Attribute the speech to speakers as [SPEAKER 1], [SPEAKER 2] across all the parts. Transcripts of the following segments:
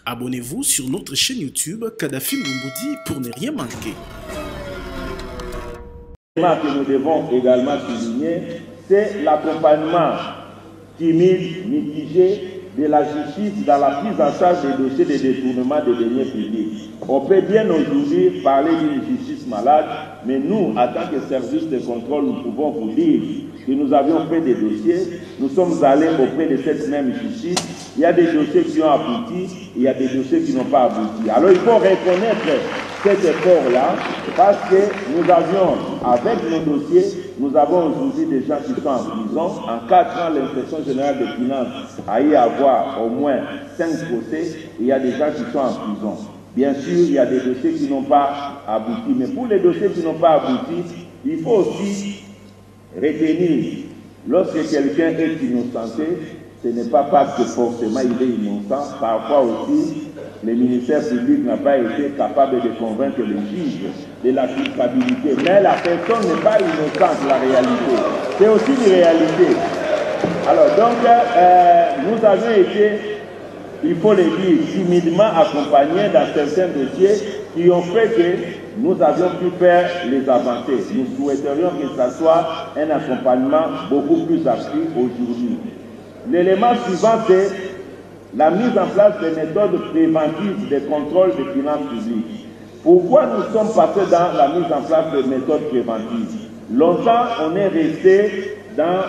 [SPEAKER 1] Abonnez-vous sur notre chaîne YouTube Kadhafi Moumoudi pour ne rien manquer.
[SPEAKER 2] Ce que nous devons également souligner, c'est l'accompagnement timide, mitigé de la justice dans la prise en charge des dossiers de détournement des deniers publics. On peut bien aujourd'hui parler d'une justice malade, mais nous, en tant que service de contrôle, nous pouvons vous dire que nous avions fait des dossiers, nous sommes allés auprès de cette même justice, il y a des dossiers qui ont abouti, il y a des dossiers qui n'ont pas abouti. Alors il faut reconnaître cet effort-là, parce que nous avions, avec nos dossiers, nous avons aujourd'hui des gens qui sont en prison. En 4 ans, l'inspection générale des finances a eu à avoir au moins 5 procès, et il y a des gens qui sont en prison. Bien sûr, il y a des dossiers qui n'ont pas abouti, mais pour les dossiers qui n'ont pas abouti, il faut aussi retenir, lorsque quelqu'un est innocenté, ce n'est pas parce que forcément il est innocent, parfois aussi, le ministère public n'a pas été capable de convaincre les juges de la culpabilité. Mais la personne n'est pas innocente, la réalité. C'est aussi une réalité. Alors donc, nous avions été, il faut le dire, timidement accompagnés dans certains dossiers qui ont fait que nous avions pu faire les avancées. Nous souhaiterions que ce soit un accompagnement beaucoup plus accru aujourd'hui. L'élément suivant, c'est la mise en place des méthodes préventives de contrôle des finances publiques. Pourquoi nous sommes passés dans la mise en place des méthodes préventives? Longtemps, on est resté dans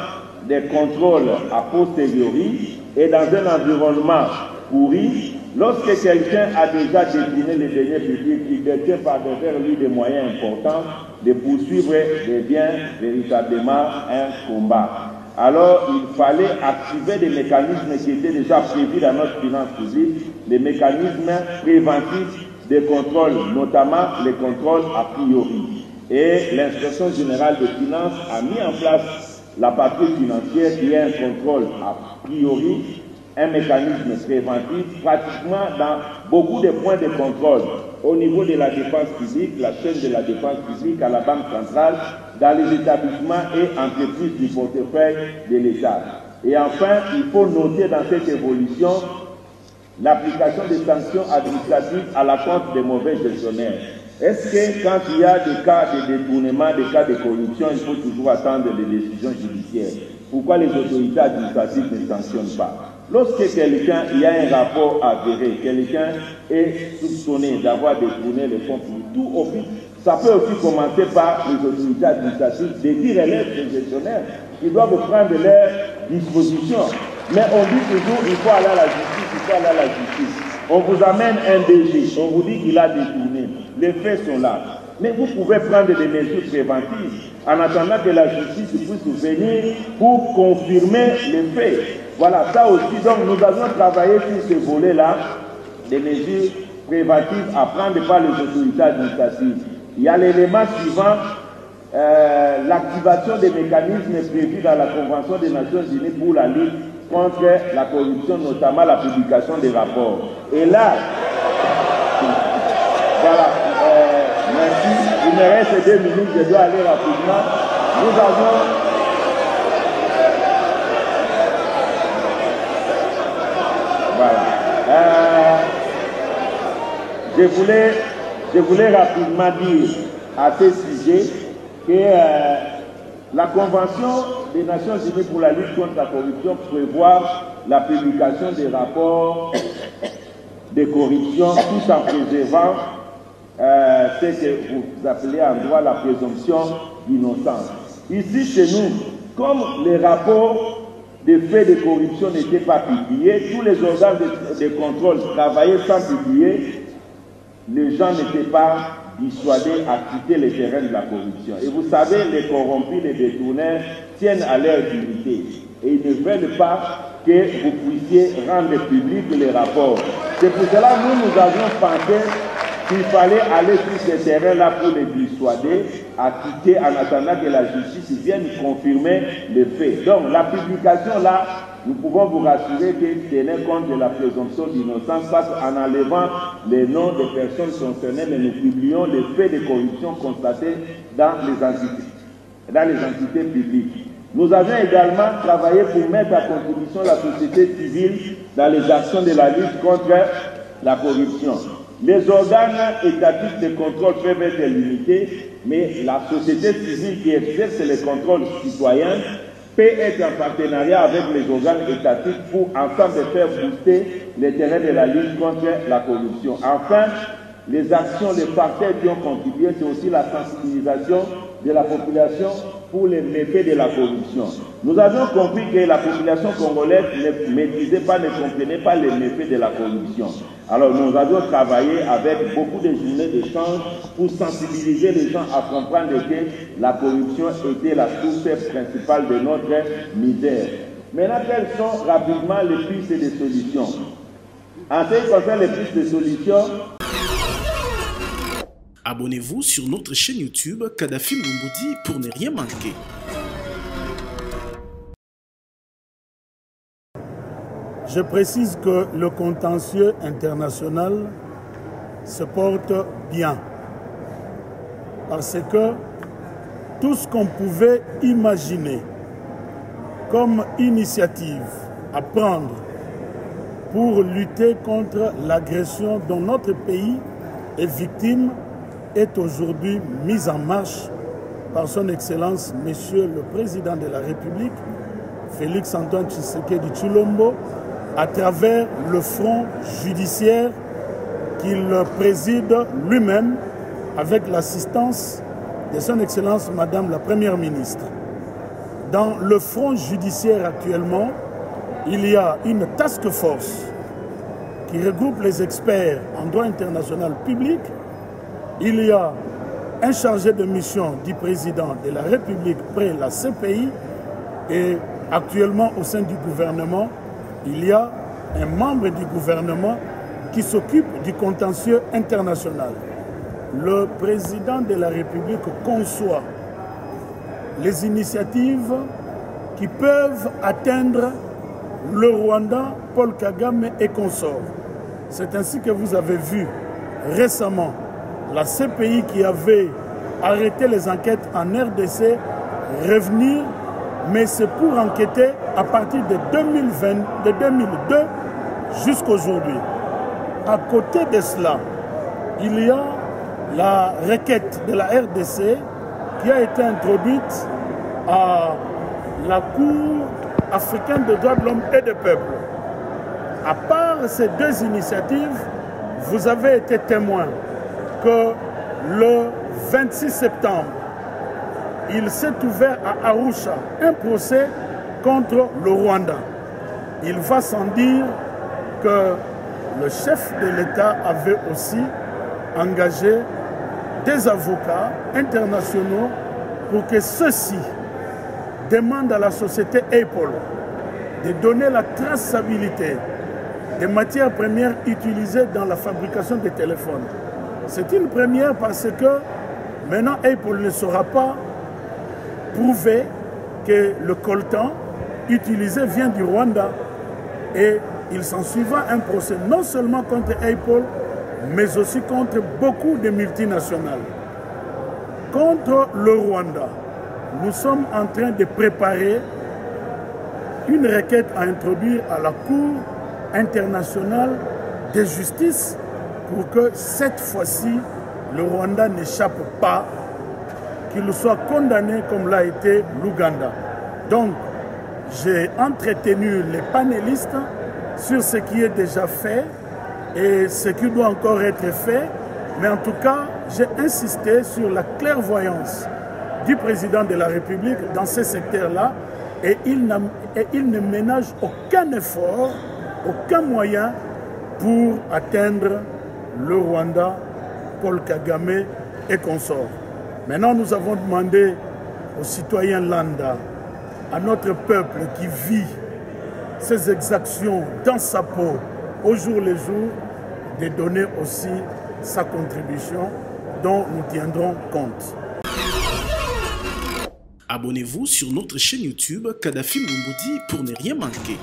[SPEAKER 2] des contrôles a posteriori et dans un environnement pourri. Lorsque quelqu'un a déjà détourné les deniers publics, il détient par derrière lui des moyens importants de poursuivre des biens, véritablement un combat. Alors, il fallait activer des mécanismes qui étaient déjà prévus dans notre finance publique, des mécanismes préventifs de contrôle, notamment les contrôles a priori. Et l'inspection générale des finances a mis en place la partie financière qui est un contrôle a priori, un mécanisme préventif, pratiquement dans beaucoup de points de contrôle, au niveau de la dépense publique, la chaîne de la dépense publique à la Banque centrale, dans les établissements et entreprises du portefeuille de l'État. Et enfin, il faut noter dans cette évolution l'application des sanctions administratives à la compte des mauvais gestionnaires. Est-ce que quand il y a des cas de détournement, des cas de corruption, il faut toujours attendre des décisions judiciaires? Pourquoi les autorités administratives ne sanctionnent pas? Lorsque quelqu'un, il y a un rapport avéré, quelqu'un est soupçonné d'avoir détourné les fonds publics, tout au plus, ça peut aussi commencer par les autorités administratives de dire à l'aide des gestionnaires qui doivent prendre leurs dispositions. Mais on dit toujours il faut aller à la justice, il faut aller à la justice. On vous amène un DG, on vous dit qu'il a détourné. Les faits sont là. Mais vous pouvez prendre des mesures préventives en attendant que la justice puisse venir pour confirmer les faits. Voilà, ça aussi. Donc nous avons travaillé sur ce volet-là, des mesures préventives à prendre par les autorités administratives. Il y a l'élément suivant, l'activation des mécanismes prévus dans la Convention des Nations Unies pour la lutte contre la corruption, notamment la publication des rapports. Et là, voilà, merci. Il me reste 2 minutes, je dois aller rapidement. Nous avons... Voilà. Je voulais rapidement dire à ce sujet que la Convention des Nations Unies pour la lutte contre la corruption prévoit la publication des rapports de corruption tout en préservant ce que vous appelez en droit la présomption d'innocence. Ici, chez nous, comme les rapports des faits de corruption n'étaient pas publiés, tous les organes de contrôle travaillaient sans publier, les gens n'étaient pas dissuadés à quitter les terrains de la corruption. Et vous savez, les corrompus, les détourneurs tiennent à leur dignité. Et ils ne veulent pas que vous puissiez rendre public les rapports. C'est pour cela que nous avions pensé qu'il fallait aller sur ces terrains-là pour les dissuader à quitter en attendant que la justice vienne confirmer les faits. Donc la publication là, nous pouvons vous rassurer que tenez compte de la présomption d'innocence parce qu'en enlevant les noms des personnes concernées, mais nous publions les faits de corruption constatés dans les entités publiques. Nous avions également travaillé pour mettre à contribution la société civile dans les actions de la lutte contre la corruption. Les organes étatiques de contrôle peuvent être limités, mais la société civile qui exerce les contrôles citoyens peut être en partenariat avec les organes étatiques pour ensemble faire booster les terrains de la lutte contre la corruption. Enfin, les actions, les partenaires qui ont contribué, c'est aussi la sensibilisation de la population pour les méfaits de la corruption. Nous avions compris que la population congolaise ne maîtrisait pas, ne comprenait pas les méfaits de la corruption. Alors nous avions travaillé avec beaucoup de journées d'échange pour sensibiliser les gens à comprendre que la corruption était la source principale de notre misère. Maintenant, quelles sont rapidement les pistes de solutions? En ce qui concerne les pistes de solutions,
[SPEAKER 1] abonnez-vous sur notre chaîne YouTube Kadhafi Moumoudi pour ne rien manquer.
[SPEAKER 3] Je précise que le contentieux international se porte bien parce que tout ce qu'on pouvait imaginer comme initiative à prendre pour lutter contre l'agression dont notre pays est victime est aujourd'hui mise en marche par son Excellence, Monsieur le Président de la République, Félix Antoine Tshisekedi Tshilombo, à travers le front judiciaire qu'il préside lui-même avec l'assistance de son Excellence Madame la Première Ministre. Dans le front judiciaire actuellement, il y a une task force qui regroupe les experts en droit international public. Il y a un chargé de mission du président de la République près la CPI et actuellement au sein du gouvernement, il y a un membre du gouvernement qui s'occupe du contentieux international. Le président de la République conçoit les initiatives qui peuvent atteindre le Rwanda, Paul Kagame et consorts. C'est ainsi que vous avez vu récemment la CPI qui avait arrêté les enquêtes en RDC revenir, mais c'est pour enquêter à partir de 2002 jusqu'à aujourd'hui. À côté de cela, il y a la requête de la RDC qui a été introduite à la Cour africaine des droits de l'homme et des peuples. À part ces deux initiatives, vous avez été témoin que le 26 septembre, il s'est ouvert à Arusha un procès contre le Rwanda. Il va sans dire que le chef de l'État avait aussi engagé des avocats internationaux pour que ceux-ci demandent à la société Apple de donner la traçabilité des matières premières utilisées dans la fabrication des téléphones. C'est une première parce que maintenant Apple ne saura pas prouver que le coltan utilisé vient du Rwanda. Et il s'en suivra un procès non seulement contre Apple, mais aussi contre beaucoup de multinationales. Contre le Rwanda, nous sommes en train de préparer une requête à introduire à la Cour internationale de justice pour que cette fois-ci, le Rwanda n'échappe pas, qu'il soit condamné comme l'a été l'Ouganda. Donc, j'ai entretenu les panélistes sur ce qui est déjà fait et ce qui doit encore être fait, mais en tout cas, j'ai insisté sur la clairvoyance du président de la République dans ce secteur-là et il ne ménage aucun effort, aucun moyen pour atteindre le Rwanda, Paul Kagame et consorts. Maintenant, nous avons demandé aux citoyens lambda, à notre peuple qui vit ces exactions dans sa peau au jour le jour, de donner aussi sa contribution dont nous tiendrons compte.
[SPEAKER 1] Abonnez-vous sur notre chaîne YouTube Kadhafi Moumoudi pour ne rien manquer.